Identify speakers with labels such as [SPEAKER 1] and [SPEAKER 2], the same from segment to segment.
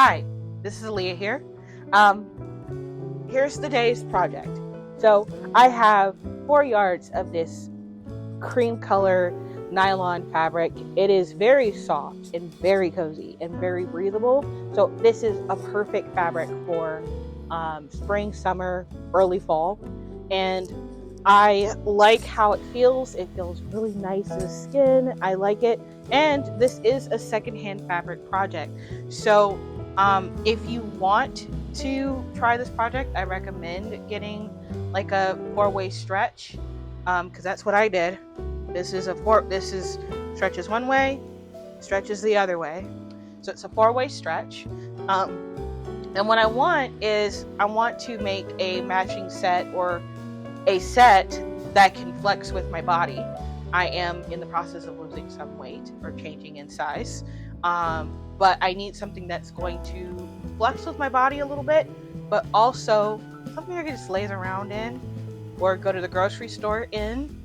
[SPEAKER 1] Hi, this is Leah here. Um, Here's the day's project. So I have 4 yards of this cream color nylon fabric. It is very soft and very cozy and very breathable. So this is a perfect fabric for spring, summer, early fall. And I like how it feels. It feels really nice in the skin. I like it. And this is a secondhand fabric project. So if you want to try this project, I recommend getting like a four-way stretch because that's what I did. This is stretches one way, stretches the other way. So it's a four-way stretch. Um, and what I want is I want to make a matching set or a set that can flex with my body. I am in the process of losing some weight or changing in size. But I need something that's going to flex with my body a little bit, but also something I can just laze around in or go to the grocery store in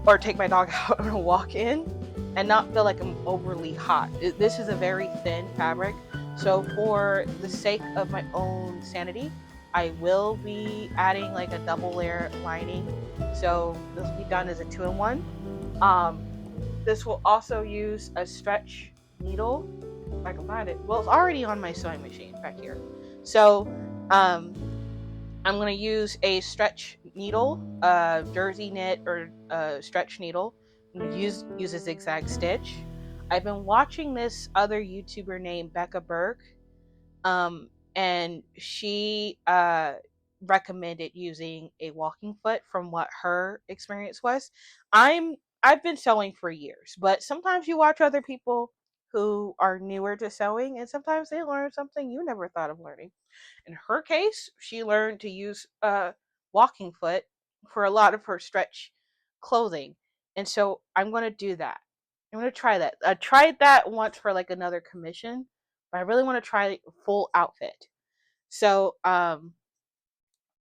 [SPEAKER 1] or take my dog out on a walk in and not feel like I'm overly hot. This is a very thin fabric. So, for the sake of my own sanity, I will be adding like a double layer lining. So, this will be done as a two in one. Um, this will also use a stretch needle. If I can find it. Well, it's already on my sewing machine back here. So, um, I'm going to use a stretch needle, jersey knit or stretch needle. I'm going to use a zigzag stitch. I've been watching this other YouTuber named Becca Burke, and she recommended using a walking foot from what her experience was. I've been sewing for years, but sometimes you watch other people who are newer to sewing, and sometimes they learn something you never thought of learning. In her case, she learned to use a walking foot for a lot of her stretch clothing. And so I'm going to do that. I'm going to try that. I tried that once for like another commission, but I really want to try a full outfit. So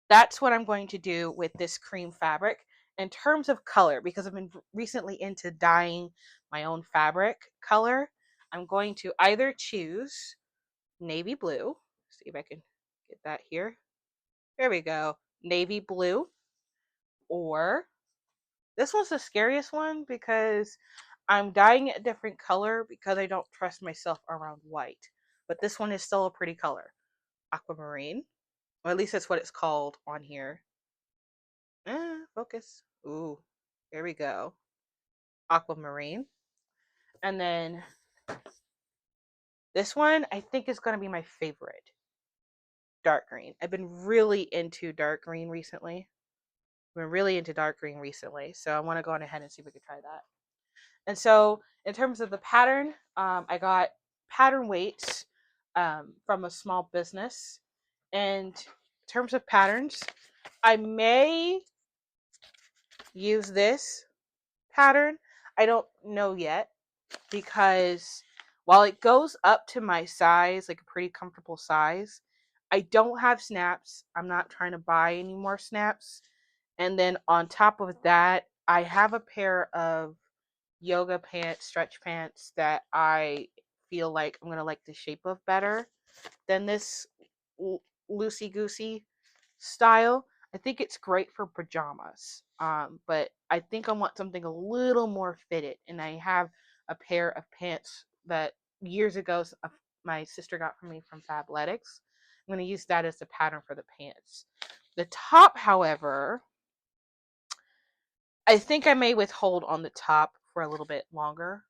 [SPEAKER 1] that's what I'm going to do with this cream fabric in terms of color because I've been recently into dyeing my own fabric color. I'm going to either choose navy blue. See if I can get that here. There we go. Navy blue. Or this one's the scariest one because I'm dyeing it a different color because I don't trust myself around white. But this one is still a pretty color. Aquamarine. Or at least that's what it's called on here. Focus. Ooh, there we go. Aquamarine. And then this one I think is going to be my favorite. Dark green. I've been really into dark green recently. We're really into dark green recently, so I want to go on ahead and see if we can try that. And so, in terms of the pattern, I got pattern weights from a small business. And in terms of patterns, I may use this pattern. I don't know yet because while it goes up to my size, like a pretty comfortable size, I don't have snaps. I'm not trying to buy any more snaps. And then on top of that, I have a pair of yoga pants, stretch pants that I feel like I'm going to like the shape of better than this loosey goosey style. I think it's great for pajamas. But I think I want something a little more fitted. And I have a pair of pants that years ago my sister got for me from Fabletics. I'm going to use that as the pattern for the pants. The top, however, I think I may withhold on the top for a little bit longer.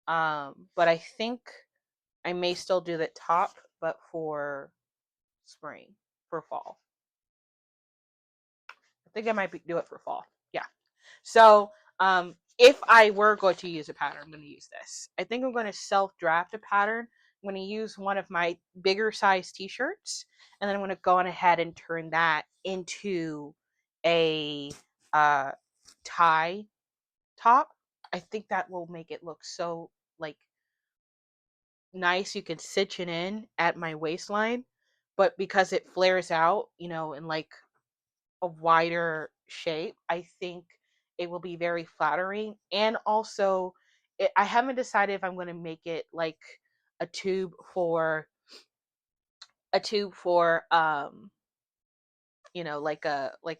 [SPEAKER 1] But I think I may still do the top, but for spring, for fall. I think I might do it for fall. Yeah. So, if I were going to use a pattern, I'm going to use this. I think I'm going to self draft a pattern. I'm going to use one of my bigger size t-shirts, and then I'm going to go on ahead and turn that into a tie top. I think that will make it look so like nice. You can stitch it in at my waistline, but because it flares out, in like a wider shape, I think it will be very flattering. And also, I haven't decided if I'm going to make it like a tube for like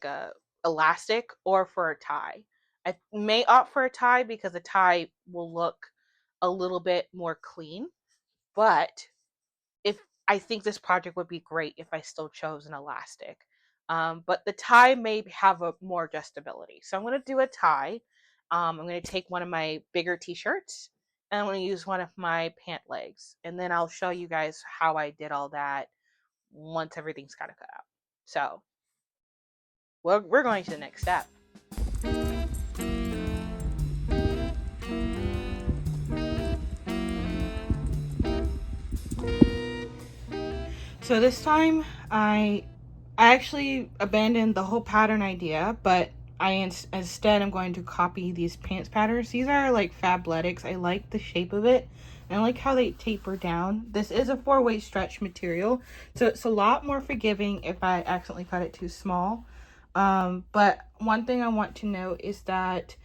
[SPEAKER 1] a elastic, or for a tie. I may opt for a tie because a tie will look a little bit more clean, but if I think this project would be great if I still chose an elastic. But the tie may have a more adjustability. So I'm going to do a tie. I'm going to take one of my bigger t-shirts and I'm going to use one of my pant legs. And then I'll show you guys how I did all that once everything's kind of cut out. So we're going to the next step. So this time I actually abandoned the whole pattern idea, but instead I'm going to copy these pants patterns. These are like Fabletics. I like the shape of it, and I like how they taper down. This is a 4-way stretch material, so it's a lot more forgiving if I accidentally cut it too small. But one thing I want to note is that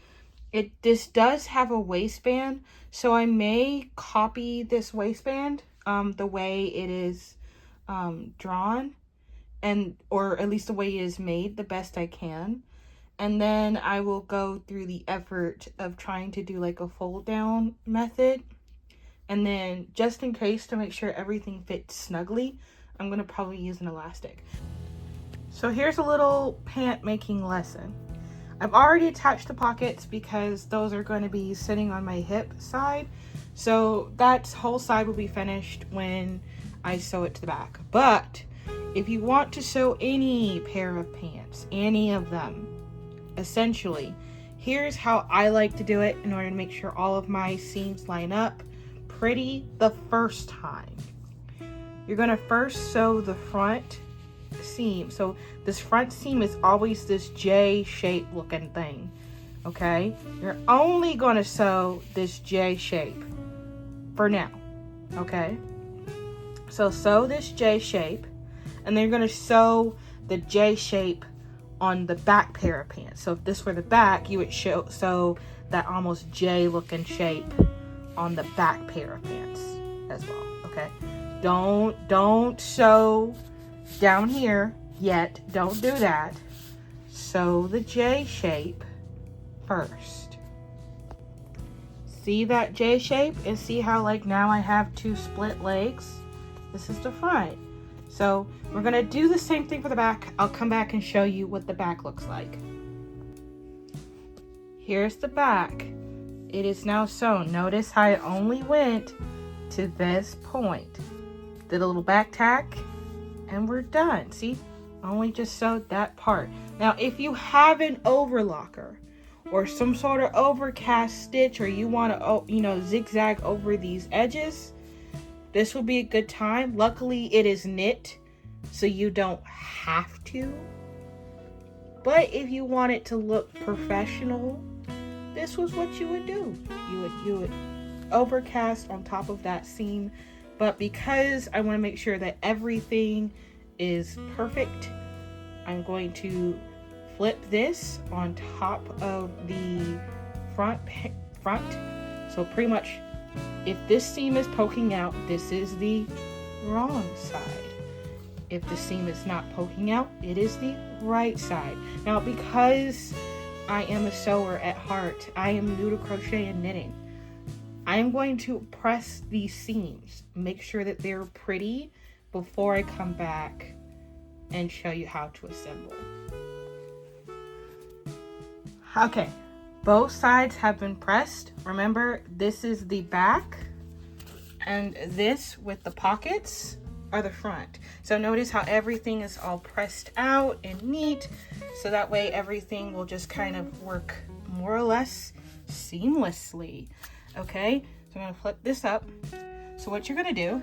[SPEAKER 1] this does have a waistband, so I may copy this waistband the way it is drawn, or at least the way it is made, the best I can. And then I will go through the effort of trying to do like a fold down method. And then just in case, to make sure everything fits snugly, I'm going to probably use an elastic. So here's a little pant making lesson. I've already attached the pockets because those are going to be sitting on my hip side. So that whole side will be finished when I sew it to the back. But if you want to sew any pair of pants, any of them, essentially, here's how I like to do it in order to make sure all of my seams line up pretty the first time. You're going to first sew the front seam. So this front seam is always this J-shaped looking thing. Okay? You're only going to sew this J shape for now. Okay? So sew this J shape, and then you're going to sew the J shape on the back pair of pants. So if this were the back, you would sew that almost J looking shape on the back pair of pants as well. Okay? Don't sew down here yet. Don't do that. Sew the J shape first. See that J shape, and see how like now I have two split legs? This is the front. So we're gonna do the same thing for the back. I'll come back and show you what the back looks like. Here's the back. It is now sewn. Notice how I only went to this point. Did a little back tack, and we're done. See, only just sewed that part. Now if you have an overlocker or some sort of overcast stitch, or you want to zigzag over these edges, this will be a good time. Luckily it is knit, so you don't have to. But if you want it to look professional, this was what you would do. You would overcast on top of that seam. But because I want to make sure that everything is perfect, I'm going to flip this on top of the front. So pretty much, if this seam is poking out, this is the wrong side. If the seam is not poking out, it is the right side. Now, because I am a sewer at heart, I am new to crochet and knitting, I am going to press these seams, make sure that they're pretty before I come back and show you how to assemble. Okay, both sides have been pressed. Remember, this is the back, and this with the pockets are the front. So notice how everything is all pressed out and neat, so that way everything will just kind of work more or less seamlessly. Okay, so I'm going to flip this up. So what you're going to do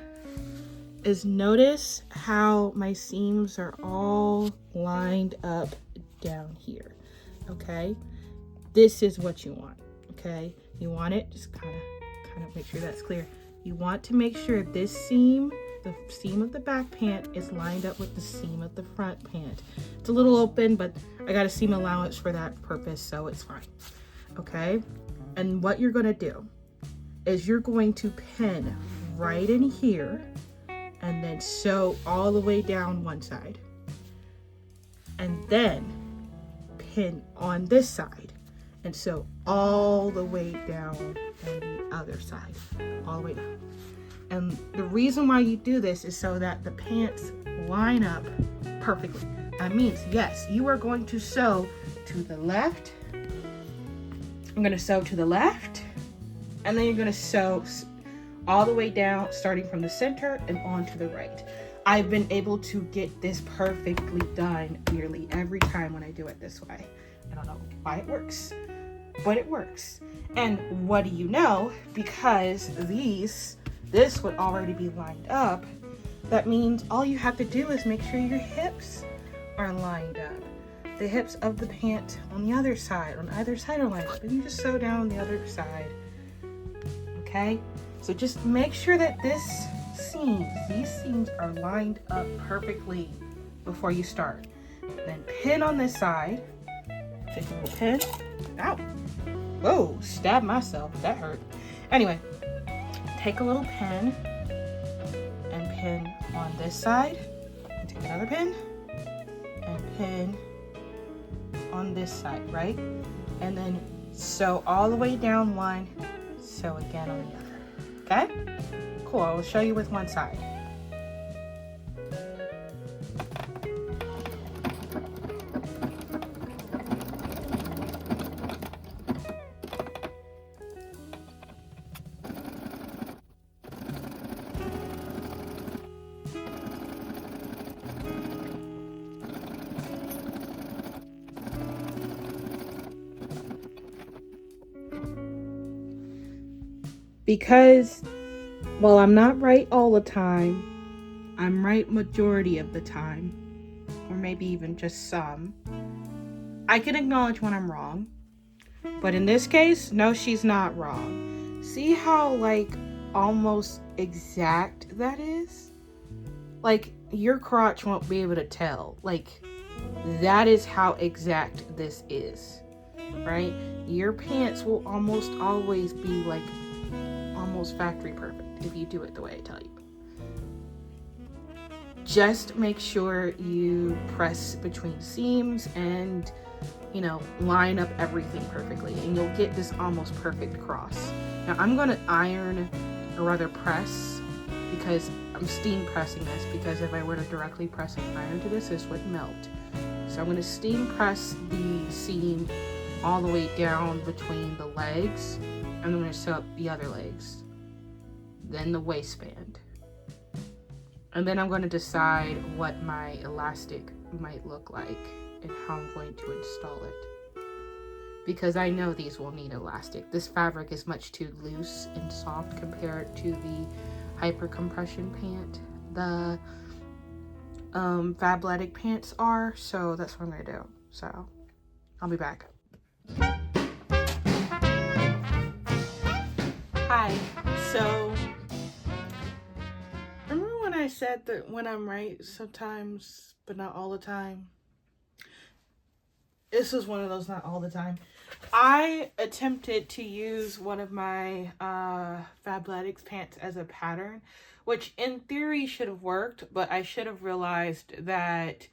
[SPEAKER 1] is notice how my seams are all lined up down here. Okay, this is what you want. Okay, you want it, just kind of make sure that's clear. You want to make sure this seam, the seam of the back pant, is lined up with the seam of the front pant. It's a little open, but I got a seam allowance for that purpose, so it's fine. Okay, and what you're going to do is you're going to pin right in here and then sew all the way down one side. And then pin on this side and sew all the way down on the other side, all the way down. And the reason why you do this is so that the pants line up perfectly. That means, yes, you are going to sew to the left. I'm going to sew to the left, and then you're going to sew all the way down, starting from the center and on to the right. I've been able to get this perfectly done nearly every time when I do it this way. I don't know why it works, but it works. And what do you know? Because this would already be lined up. That means all you have to do is make sure your hips are lined up. The hips of the pant on the other side, on either side are lined up. And you just sew down the other side. Okay? So just make sure that these seams are lined up perfectly before you start. Then pin on this side. Take a little pin. Ow. Whoa, stabbed myself. That hurt. Anyway, take a little pin and pin on this side. And take another pin and pin on this side, right? And then sew all the way down one, sew again on the other. Okay? Cool, I will show you with one side. Because while I'm not right all the time, I'm right majority of the time, or maybe even just some. I can acknowledge when I'm wrong, but in this case, no, she's not wrong. See how like almost exact that is? Like your crotch won't be able to tell. Like that is how exact this is, right? Your pants will almost always be like almost factory perfect if you do it the way I tell you. Just make sure you press between seams and, you know, line up everything perfectly and you'll get this almost perfect cross. Now I'm going to iron, or rather press, because I'm steam pressing this, because if I were to directly press an iron to this would melt. So I'm going to steam press the seam all the way down between the legs, and I'm going to sew up the other legs, then the waistband. And then I'm going to decide what my elastic might look like and how I'm going to install it. Because I know these will need elastic. This fabric is much too loose and soft compared to the hyper compression pant the Fabletic pants are. So that's what I'm going to do. So I'll be back. Hi. So remember when I said that when I'm right sometimes, but not all the time? This was one of those not all the time. I attempted to use one of my Fabletics pants as a pattern, which in theory should have worked, but I should have realized that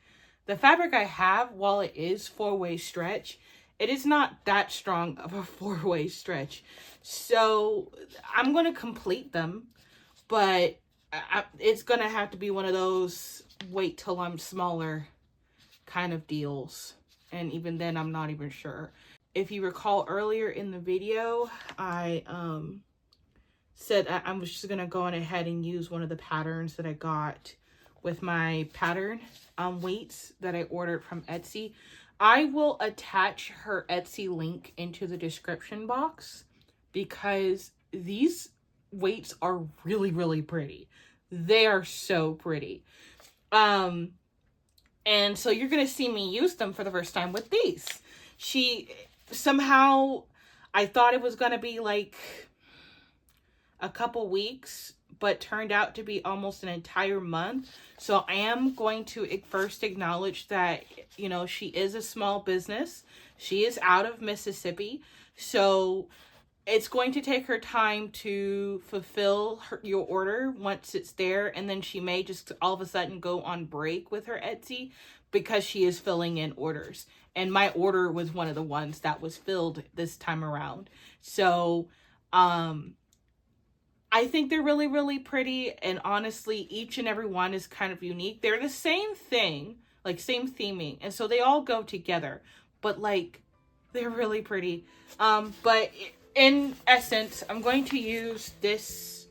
[SPEAKER 1] the fabric I have, while it is 4-way stretch, it is not that strong of a 4-way stretch. So I'm going to complete them, but it's going to have to be one of those wait till I'm smaller kind of deals. And even then, I'm not even sure. If you recall earlier in the video, I said I was just going to go on ahead and use one of the patterns that I got with my pattern weights that I ordered from Etsy. I will attach her Etsy link into the description box because these weights are really, really pretty. They are so pretty. And so you're going to see me use them for the first time with these. Somehow, I thought it was going to be like a couple weeks, but turned out to be almost an entire month. So I am going to first acknowledge that, you know, she is a small business. She is out of Mississippi. So it's going to take her time to fulfill your order once it's there, and then she may just all of a sudden go on break with her Etsy because she is filling in orders. And my order was one of the ones that was filled this time around. So I think they're really, really pretty, and honestly, each and every one is kind of unique. They're the same thing, like same theming, and so they all go together, but like they're really pretty. But in essence, I'm going to use this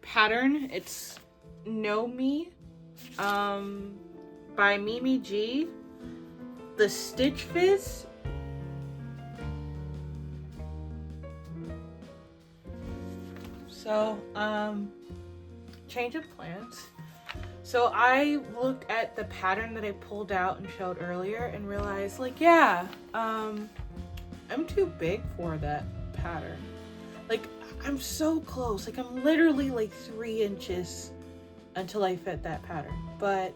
[SPEAKER 1] pattern. It's Know Me by Mimi G. The Stitch Fizz. So, change of plans. So I looked at the pattern that I pulled out and showed earlier and realized, like, yeah, I'm too big for that pattern. Like, I'm so close. Like, I'm literally like 3 inches until I fit that pattern. But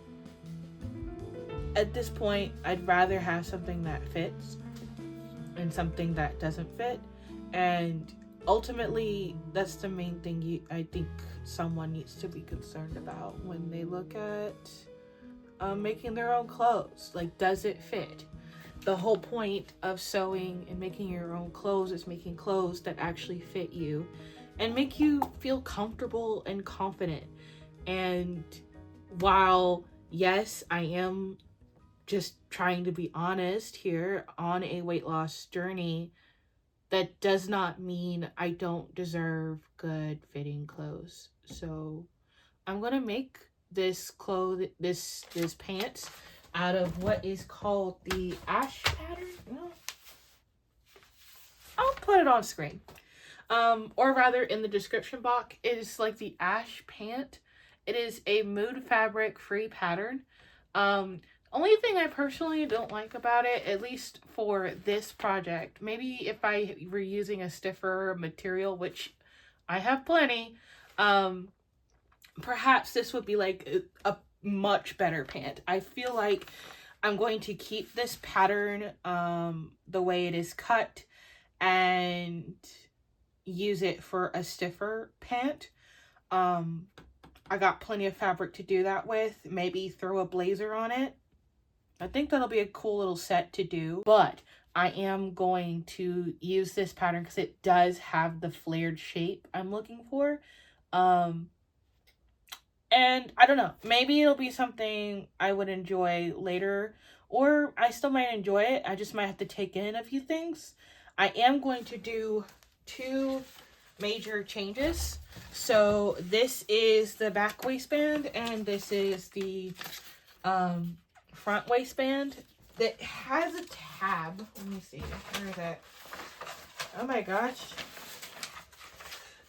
[SPEAKER 1] at this point, I'd rather have something that fits and something that doesn't fit. And ultimately, that's the main thing I think someone needs to be concerned about when they look at making their own clothes. Like, does it fit? The whole point of sewing and making your own clothes is making clothes that actually fit you and make you feel comfortable and confident. And while, yes, I am just trying to be honest here on a weight loss journey, that does not mean I don't deserve good fitting clothes. So I'm gonna make this pants out of what is called the ash pattern. No, I'll put it on screen. Or rather in the description box. It is like the ash pant. It is a mood fabric free pattern. Only thing I personally don't like about it, at least for this project, maybe if I were using a stiffer material, which I have plenty, perhaps this would be like a much better pant. I feel like I'm going to keep this pattern the way it is cut and use it for a stiffer pant. I got plenty of fabric to do that with. Maybe throw a blazer on it. I think that'll be a cool little set to do, but I am going to use this pattern because it does have the flared shape I'm looking for. And I don't know, maybe it'll be something I would enjoy later, or I still might enjoy it. I just might have to take in a few things. I am going to do 2 major changes. So this is the back waistband, and this is the front waistband that has a tab. Let me see. Where is it? Oh my gosh.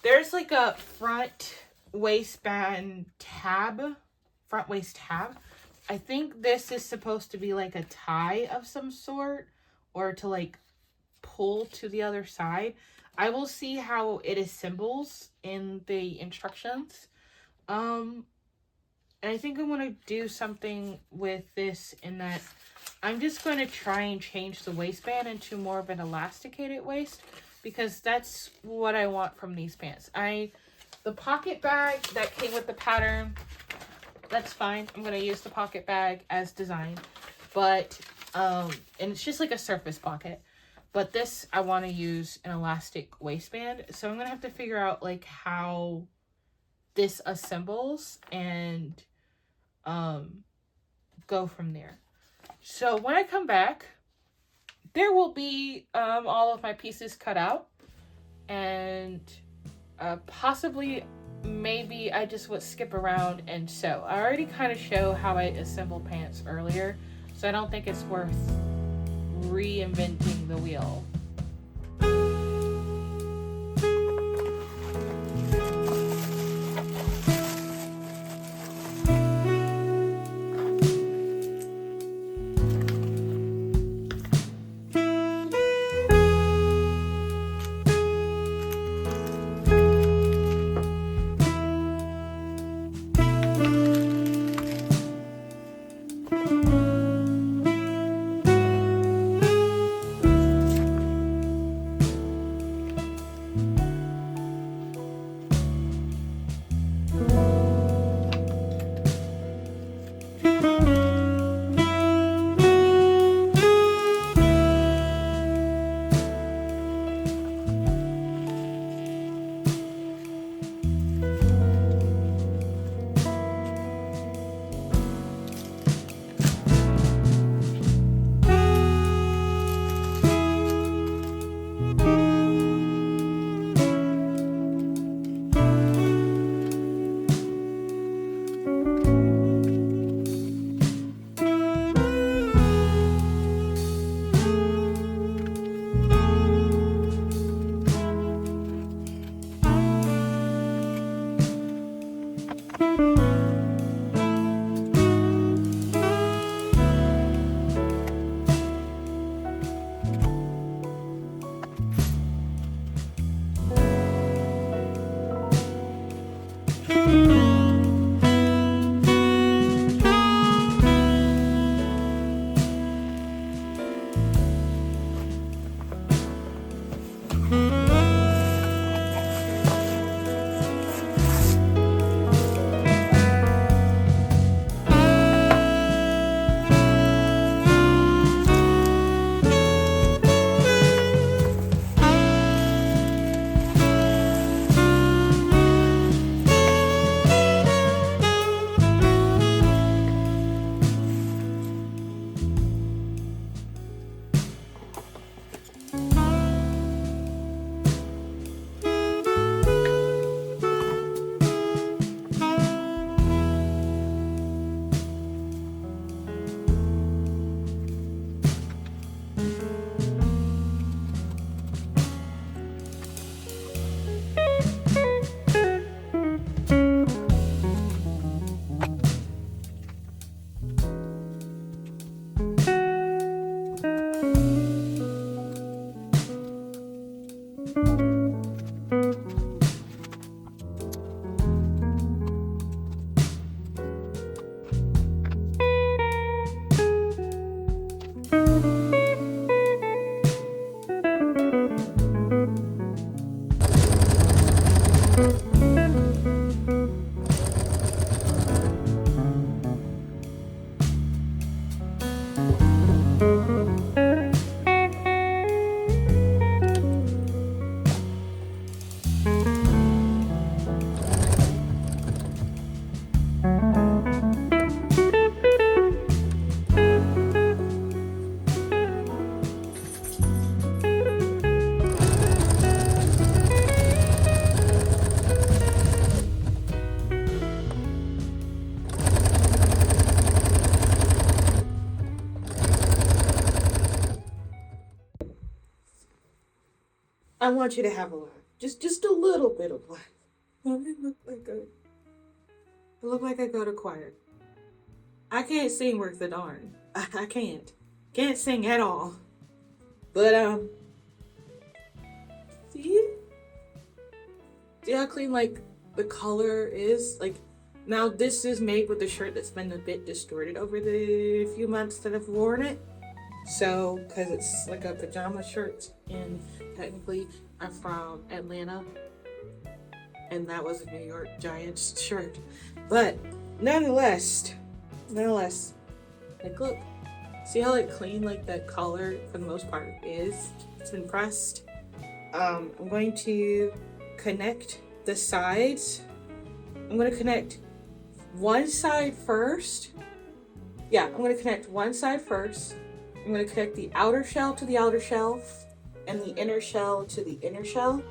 [SPEAKER 1] There's like a front waistband tab. Front waist tab. I think this is supposed to be like a tie of some sort, or to like pull to the other side. I will see how it assembles in the instructions. And I think I'm going to do something with this in that I'm just going to try and change the waistband into more of an elasticated waist, because that's what I want from these pants. The pocket bag that came with the pattern, that's fine. I'm going to use the pocket bag as designed, but, and it's just like a surface pocket. But this, I want to use an elastic waistband. So I'm going to have to figure out like how this assembles and go from there. So when I come back, there will be all of my pieces cut out, and possibly maybe I just would skip around and sew. I already kind of show how I assemble pants earlier, so I don't think it's worth reinventing the wheel. I want you to have a laugh. Just a little bit of laugh. I look like I go to choir. I can't sing worth a darn. I can't. Can't sing at all. But see? See how clean like the color is? Like now this is made with a shirt that's been a bit distorted over the few months that I've worn it. So, cause it's like a pajama shirt, and technically I'm from Atlanta, and that was a New York Giants shirt. But nonetheless, like look, see how like clean like that color for the most part is? It's been pressed. I'm going to connect the sides. I'm going to connect one side first. Yeah, I'm going to connect one side first. I'm going to connect the outer shell to the outer shell and the inner shell to the inner shell.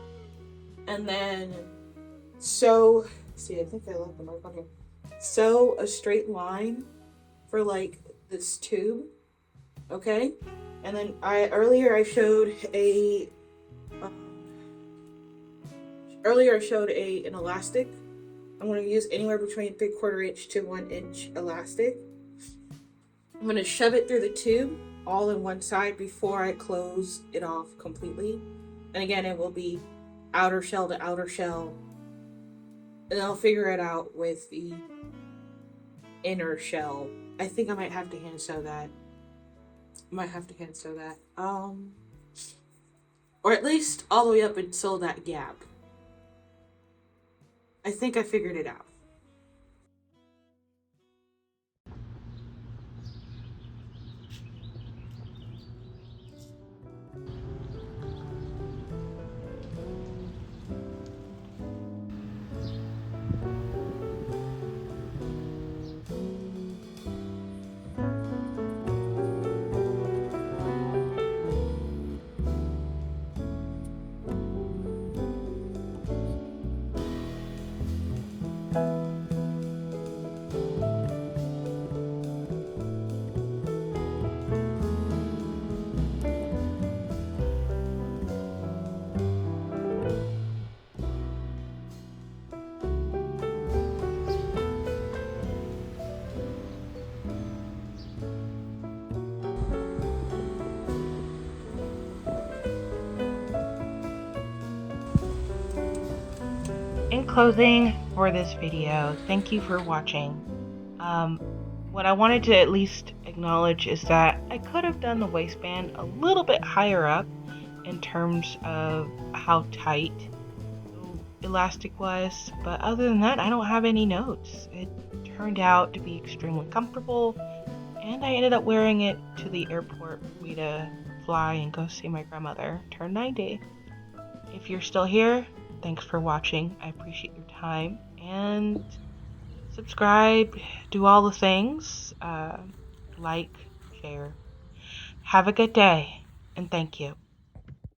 [SPEAKER 1] And then sew, see, I think I left the mark on here. Sew a straight line for like this tube, okay? And then earlier I showed an elastic. I'm going to use anywhere between 3/4 inch to 1 inch elastic. I'm going to shove it through the tube all in one side before I close it off completely. And again, it will be outer shell to outer shell. And I'll figure it out with the inner shell. I think I might have to hand sew that. Or at least all the way up until that gap. I think I figured it out. In closing for this video, thank you for watching. What I wanted to at least acknowledge is that I could have done the waistband a little bit higher up in terms of how tight the elastic was, but other than that, I don't have any notes. It turned out to be extremely comfortable, and I ended up wearing it to the airport for me to fly and go see my grandmother turn 90. If you're still here, thanks for watching. I appreciate your time, and subscribe, do all the things, like, share. Have a good day, and thank you.